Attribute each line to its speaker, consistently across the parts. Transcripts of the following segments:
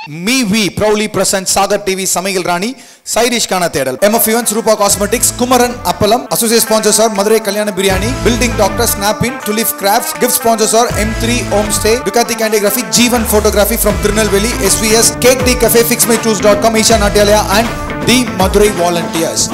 Speaker 1: We proudly present Sagar TV Samaiyil Rani Side Dish Kana Thedal. MF Events, Rupa Cosmetics, Kumaran Appalam. Associate sponsors are Madurai Kalyana Biryani, Building Doctor Snap-in, Tulip Crafts. Gift sponsors are M3 Homestay, Ducati Calligraphy, G1 Photography from Tirunelveli, SVS, Cake Tea Cafe, FixMyChoose.com, Isha Natyalaya and the Madurai Volunteers.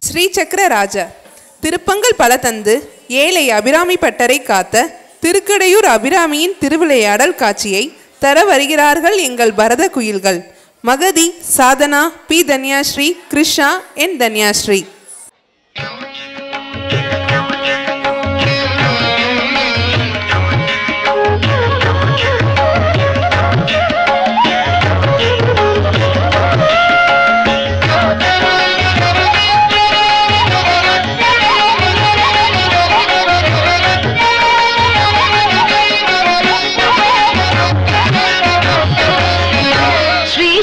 Speaker 2: Sri சக்கர ராஜா திருப்பங்கள் பல தந்து ஏழை அபிராமி பட்டரை காத்த திருக்கடையூர் அபிராமியின் திருவிளையாடல் காட்சியை தர வருகிறார்கள் எங்கள் பரத குயில்கள் மகதி, சாதனா, பி தன்யாஸ்ரீ, கிருஷ்ணா என் தன்யாஸ்ரீ.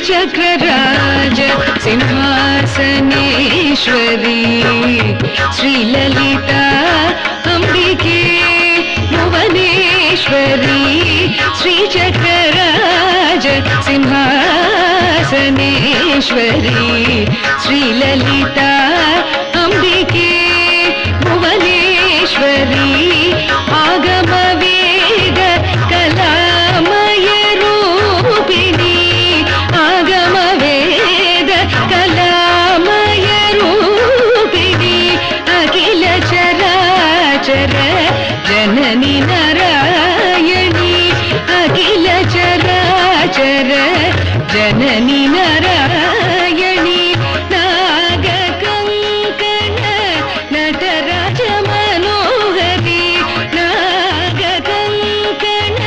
Speaker 3: चक्रराज सिंहासनेश्वरी श्रीललिता अंबिके भुवनेश्वरी श्रीचक्रराज सिंहासनेश्वरी श्रीललिता अंबिके भुवनेश्वरी आगम वेद कलामय रूपिणी आगम वेद कलामय रूपिणी अखिल चराचर जननी नारायणी अखिल चराचर जननी नारायणी नाग कंकण नटराज मनोहरी नाग कंकण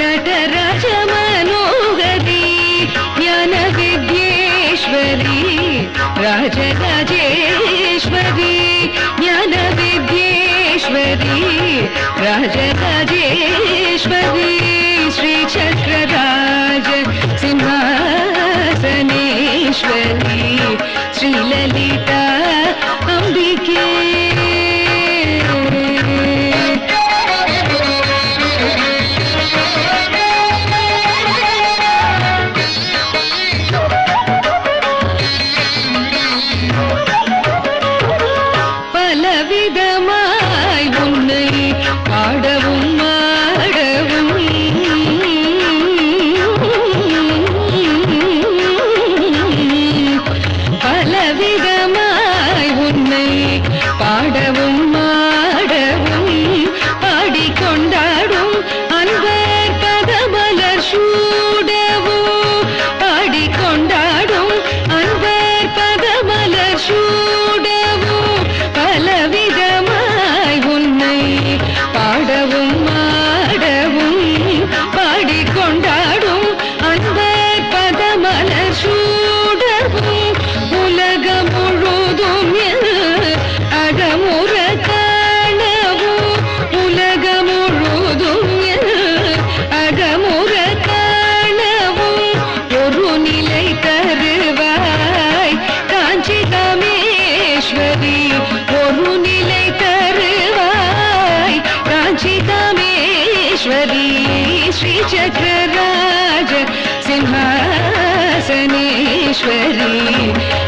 Speaker 3: नटराज मनोहरी ज्ञान विद्येश्वरी राजराजेश्वरी ज्ञान विद्येश्वरी राजराजेश्वरी श्री चक्रराज सिंहासनेश्वरी श्रीललिता अंबिके. பலவிதமாய் உன்னை பாடவும் ஆடவும் பலவிதமாய் உன்னை பாடவும் ஆடவும் பாடிக்கொண்டாடும் அன்பர் பதமலர் சூடவும் பாடிக்கொண்டாடும் அன்பர் பதமலர் சூடவும் பலவிதமாய் உன்னை பாடவும்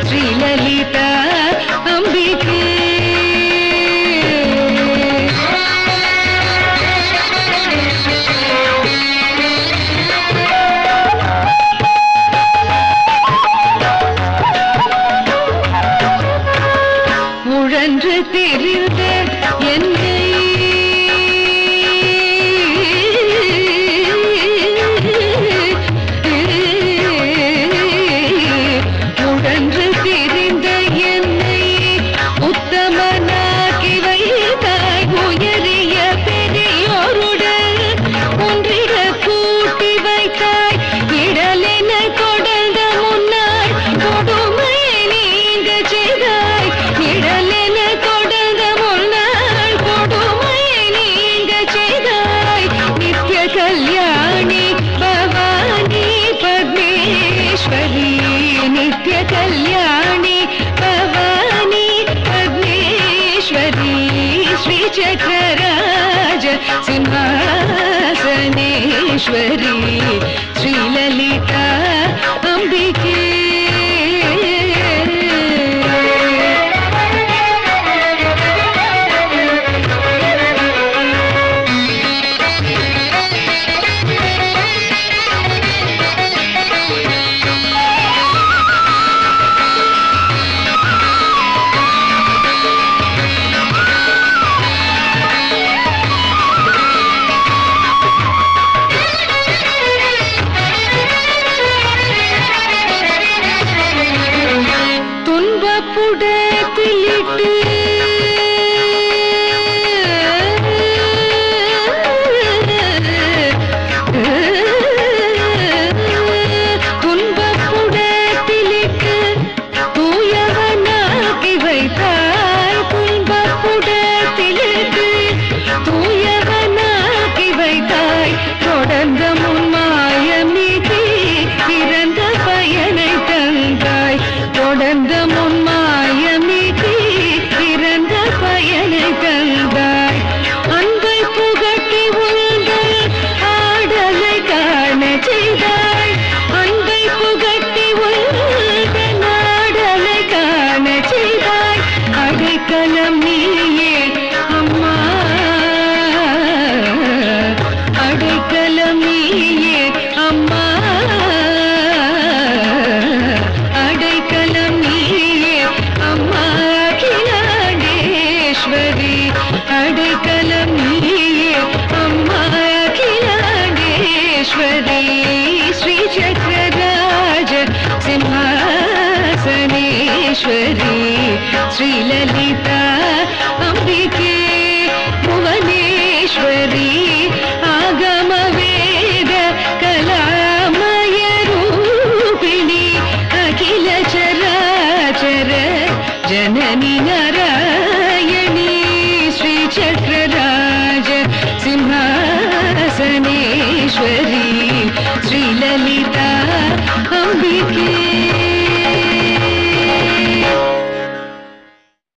Speaker 3: श्रीललिता अम्बिके உழன்று தெரிந்த என்னை உழன்று தெரிந்த என்னை உத்தமனாக்கி வைத்தாய் உயரிய பெரியோருடன் ஒன்றிட கூட்டி வைத்தாய் இடலென தொடர்ந்த முன்னாள் கொடுமை நீங்க செய்தாய் இடலென தொடர்ந்த முன்னாள் கொடுமை நீங்க செய்தாய் நித்ய கல்யாணி பவானி பத்மேஸ்வரி நித்ய கல்யாணி பவானி பத்மேஸ்வரி ஸ்ரீ சக்கரராஜ சிம்ஹாசனேஸ்வரி ஸ்ரீலலிதா அம்பிகே துன்பப்புடத்திலிட்டு துன்பப்புடத்திலிட்டு தூயவனாக்கி வைத்தாய் துன்பப்புடத்திலிட்டு தூயவனாக்கி வைத்தாய் தொடர்ந்த முன்மாயமிதி பிறந்த பயனை தந்தாய் தொடர்ந்த முன்மாயமிதி பிறந்த பயனை தந்தாய் அன்பை புகட்டி உங்கள் ஆடலை காண செய்தாய் அன்பை புகட்டி உங்கள் ஆடலை காண செய்தாய் அடைக்கலம் நீயே அம்மா அடைக்கலம் நீயே அம்மா அடைக்கலம் நீயே அம்மா அகிலாண்டேஸ்வரி அடைக்கலம் நீயே அம்மா அகிலாண்டேஸ்வரி ஸ்ரீ சக்கரராஜ சிம்ஹாசனேஸ்வரி ஸ்ரீலலிதா